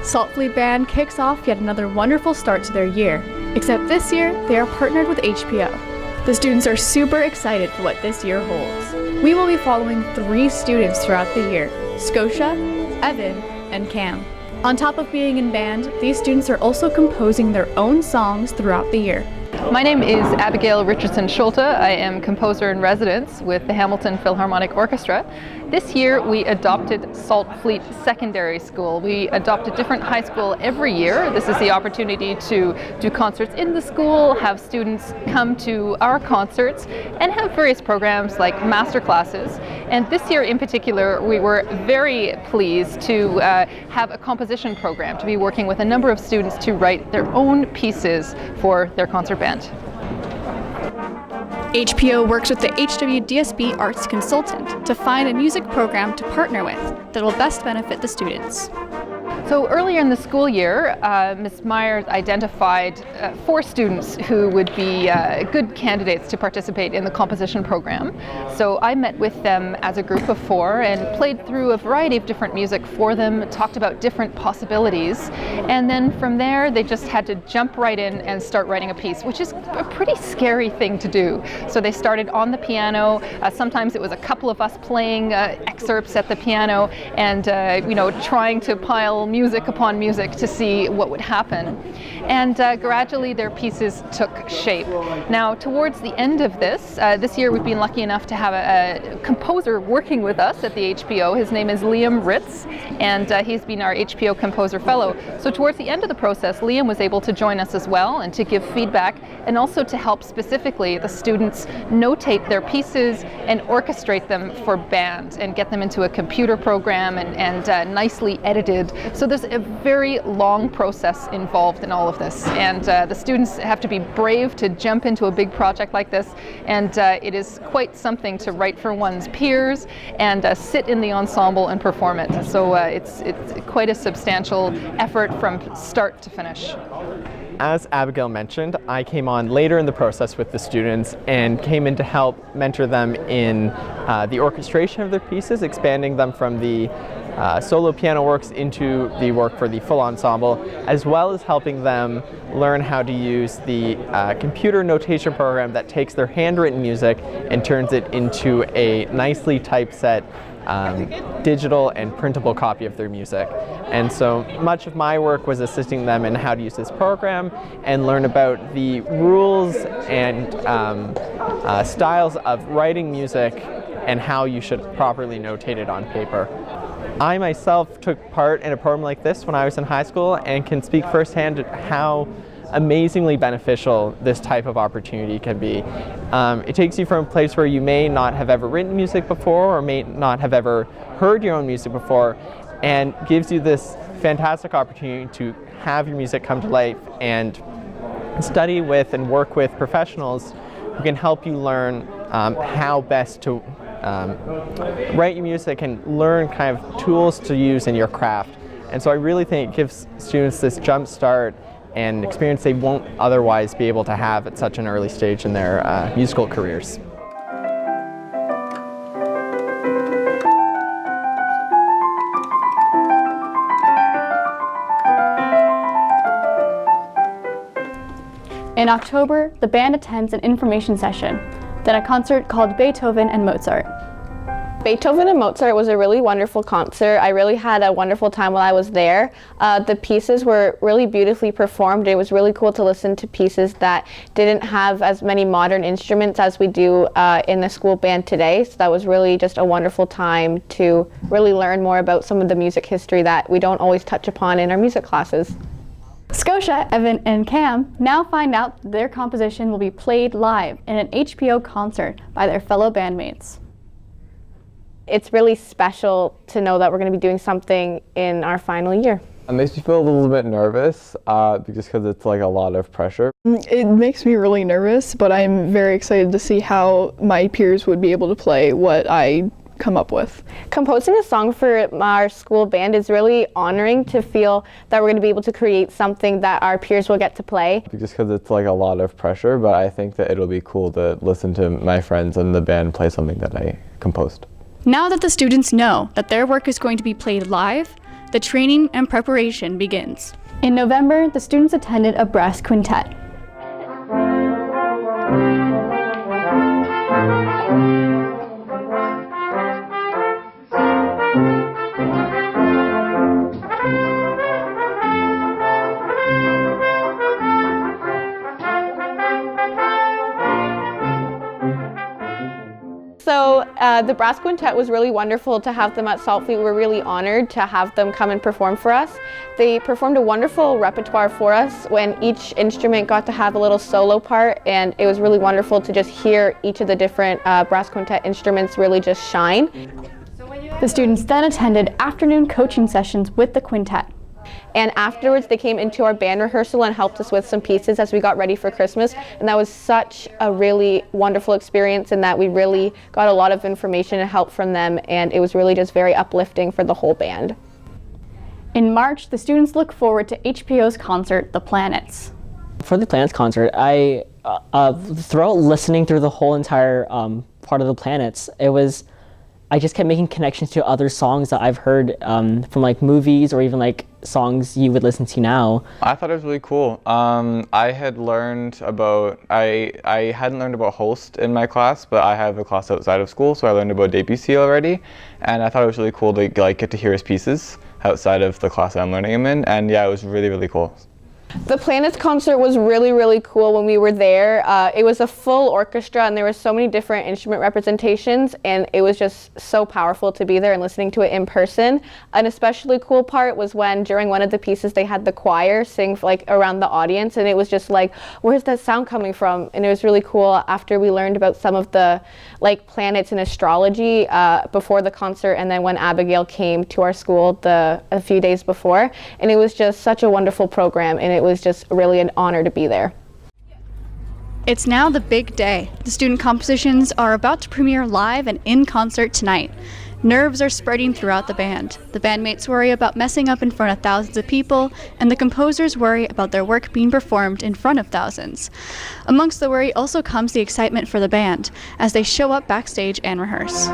Saltfleet Band kicks off yet another wonderful start to their year, except this year they are partnered with HPO. The students are super excited for what this year holds. We will be following 3 students throughout the year: Scotia, Evan, and Cam. On top of being in band, these students are also composing their own songs throughout the year. My name is Abigail Richardson-Schulte. I am composer in residence with the Hamilton Philharmonic Orchestra. This year we adopted Saltfleet Secondary School. We adopt a different high school every year. This is the opportunity to do concerts in the school, have students come to our concerts, and have various programs like master classes. And this year in particular, we were very pleased to have a composition program, to be working with a number of students to write their own pieces for their concert band. HPO works with the HWDSB Arts Consultant to find a music program to partner with that will best benefit the students. So earlier in the school year, Ms. Myers identified 4 students who would be good candidates to participate in the composition program. So I met with them as a group of 4 and played through a variety of different music for them, talked about different possibilities, and then from there they just had to jump right in and start writing a piece, which is a pretty scary thing to do. So they started on the piano. Sometimes it was a couple of us playing excerpts at the piano and trying to pile music upon music to see what would happen. And gradually their pieces took shape. Now towards the end of this year we've been lucky enough to have a composer working with us at the HPO. His name is Liam Ritz, and he's been our HPO Composer Fellow. So towards the end of the process, Liam was able to join us as well and to give feedback, and also to help specifically the students notate their pieces and orchestrate them for band and get them into a computer program and nicely edited. So there's a very long process involved in all of this, and the students have to be brave to jump into a big project like this, and it is quite something to write for one's peers and sit in the ensemble and perform it. So it's quite a substantial effort from start to finish. As Abigail mentioned, I came on later in the process with the students and came in to help mentor them in the orchestration of their pieces, expanding them from the solo piano works into the work for the full ensemble, as well as helping them learn how to use the computer notation program that takes their handwritten music and turns it into a nicely typeset digital and printable copy of their music. And so much of my work was assisting them in how to use this program and learn about the rules and styles of writing music and how you should properly notate it on paper. I myself took part in a program like this when I was in high school and can speak firsthand how amazingly beneficial this type of opportunity can be. It takes you from a place where you may not have ever written music before or may not have ever heard your own music before, and gives you this fantastic opportunity to have your music come to life and study with and work with professionals who can help you learn how best to write your music and learn kind of tools to use in your craft. And so I really think it gives students this jump start and experience they won't otherwise be able to have at such an early stage in their musical careers. In October, the band attends an information session, then a concert called Beethoven and Mozart. Beethoven and Mozart was a really wonderful concert. I really had a wonderful time while I was there. The pieces were really beautifully performed. It was really cool to listen to pieces that didn't have as many modern instruments as we do in the school band today. So that was really just a wonderful time to really learn more about some of the music history that we don't always touch upon in our music classes. Scotia, Evan, and Cam now find out that their composition will be played live in an HPO concert by their fellow bandmates. It's really special to know that we're going to be doing something in our final year. It makes me feel a little bit nervous because it's like a lot of pressure. It makes me really nervous, but I'm very excited to see how my peers would be able to play what I come up with. Composing a song for our school band is really honoring to feel that we're going to be able to create something that our peers will get to play. Just because it's like a lot of pressure, but I think that it'll be cool to listen to my friends and the band play something that I composed. Now that the students know that their work is going to be played live, the training and preparation begins. In November, the students attended a brass quintet. So the brass quintet was really wonderful to have them at Saltfleet. We were really honored to have them come and perform for us. They performed a wonderful repertoire for us when each instrument got to have a little solo part, and it was really wonderful to just hear each of the different brass quintet instruments really just shine. The students then attended afternoon coaching sessions with the quintet. And afterwards they came into our band rehearsal and helped us with some pieces as we got ready for Christmas, and that was such a really wonderful experience in that we really got a lot of information and help from them, and it was really just very uplifting for the whole band. In March, the students look forward to HPO's concert, The Planets. For the Planets concert, I throughout listening through the whole entire part of The Planets, I just kept making connections to other songs that I've heard from like movies or even like songs you would listen to now. I thought it was really cool. I hadn't learned about Holst in my class, but I have a class outside of school, so I learned about Debussy already, and I thought it was really cool to like get to hear his pieces outside of the class I'm learning him in, and yeah, it was really, really cool. The Planets concert was really, really cool when we were there. It was a full orchestra and there were so many different instrument representations, and it was just so powerful to be there and listening to it in person. An especially cool part was when during one of the pieces they had the choir sing like around the audience, and it was just like, where's that sound coming from? And it was really cool after we learned about some of the like planets in astrology before the concert, and then when Abigail came to our school a few days before, and it was just such a wonderful program, and it was just really an honor to be there. It's now the big day. The student compositions are about to premiere live and in concert tonight. Nerves are spreading throughout the band. The bandmates worry about messing up in front of thousands of people, and the composers worry about their work being performed in front of thousands. Amongst the worry also comes the excitement for the band as they show up backstage and rehearse.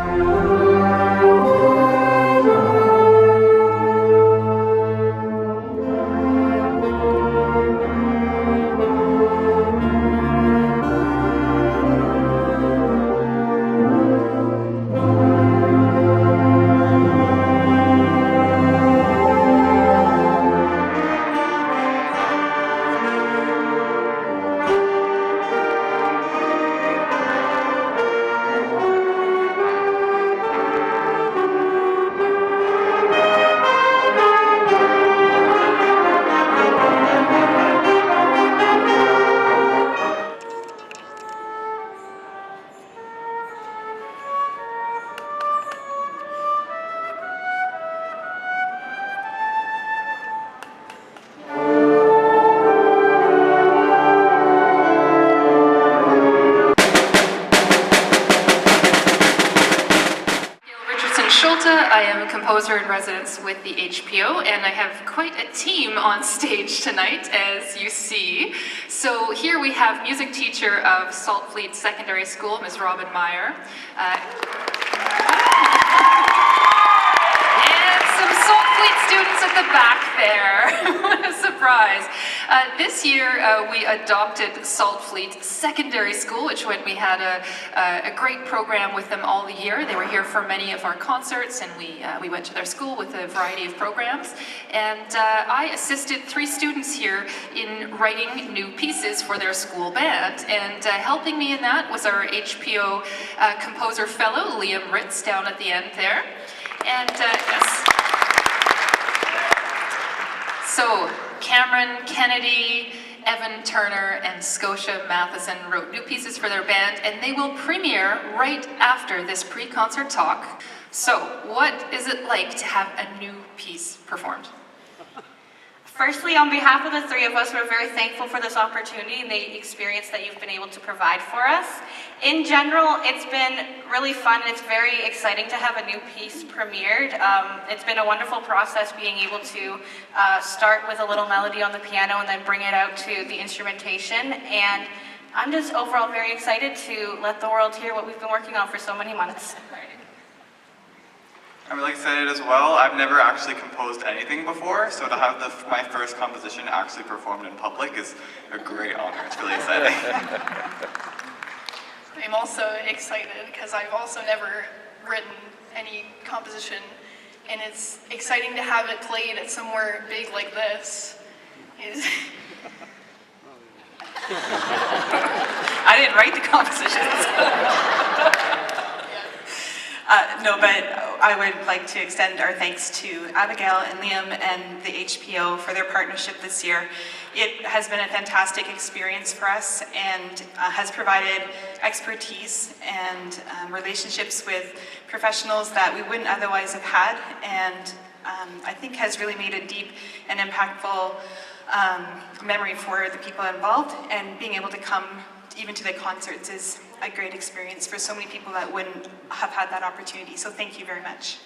I am a composer in residence with the HPO, and I have quite a team on stage tonight, as you see. So here we have music teacher of Saltfleet Secondary School, Ms. Robin Meyer. And some Saltfleet students at the back there. What a surprise. This year we adopted Saltfleet Secondary School, which meant we had a great program with them all the year. They were here for many of our concerts, and we went to their school with a variety of programs. And I assisted 3 students here in writing new pieces for their school band. And helping me in that was our HPO composer fellow, Liam Ritz, down at the end there. And yes. So Cameron Kennedy, Evan Turner, and Scotia Matheson wrote new pieces for their band, and they will premiere right after this pre-concert talk. So, what is it like to have a new piece performed? Firstly, on behalf of the 3 of us, we're very thankful for this opportunity and the experience that you've been able to provide for us. In general, it's been really fun and it's very exciting to have a new piece premiered. It's been a wonderful process being able to start with a little melody on the piano and then bring it out to the instrumentation. And I'm just overall very excited to let the world hear what we've been working on for so many months. I'm really excited as well. I've never actually composed anything before, so to have my first composition actually performed in public is a great honor. It's really exciting. I'm also excited because I've also never written any composition, and it's exciting to have it played at somewhere big like this. I didn't write the compositions. No, but I would like to extend our thanks to Abigail and Liam and the HPO for their partnership this year. It has been a fantastic experience for us and has provided expertise and relationships with professionals that we wouldn't otherwise have had, and I think has really made a deep and impactful memory for the people involved, and being able to come even to the concerts is a great experience for so many people that wouldn't have had that opportunity. So thank you very much.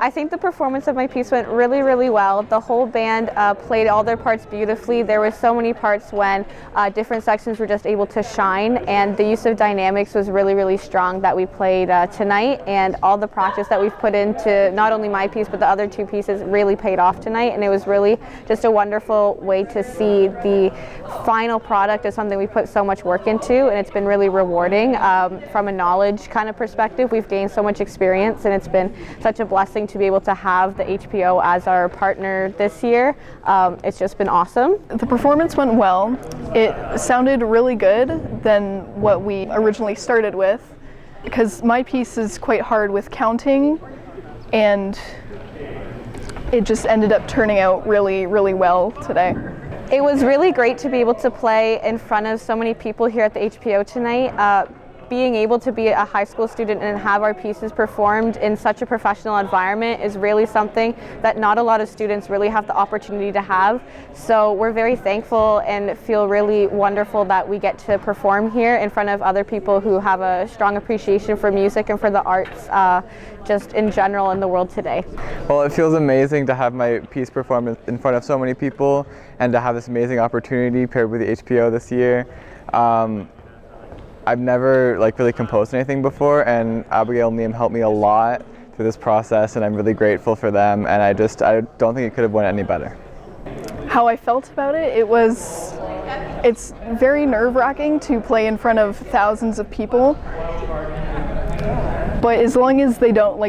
I think the performance of my piece went really, really well. The whole band played all their parts beautifully. There were so many parts when different sections were just able to shine, and the use of dynamics was really, really strong that we played tonight, and all the practice that we've put into not only my piece but the other two pieces really paid off tonight, and it was really just a wonderful way to see the final product as something we put so much work into, and it's been really rewarding. From a knowledge kind of perspective, we've gained so much experience, and it's been such a blessing to be able to have the HPO as our partner this year. It's just been awesome. The performance went well. It sounded really good than what we originally started with, because my piece is quite hard with counting, and it just ended up turning out really, really well today. It was really great to be able to play in front of so many people here at the HPO tonight. Being able to be a high school student and have our pieces performed in such a professional environment is really something that not a lot of students really have the opportunity to have. So we're very thankful and feel really wonderful that we get to perform here in front of other people who have a strong appreciation for music and for the arts just in general in the world today. Well, it feels amazing to have my piece performed in front of so many people and to have this amazing opportunity paired with the HPO this year. I've never really composed anything before, and Abigail and Liam helped me a lot through this process, and I'm really grateful for them, and I don't think it could have went any better. How I felt about it, it's very nerve-wracking to play in front of thousands of people, but as long as they don't,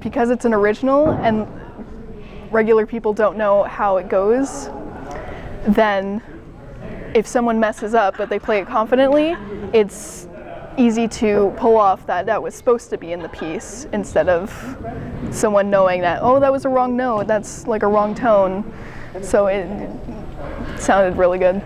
because it's an original and regular people don't know how it goes, then if someone messes up but they play it confidently, it's easy to pull off that was supposed to be in the piece instead of someone knowing that, oh, that was a wrong note, that's like a wrong tone. So it sounded really good.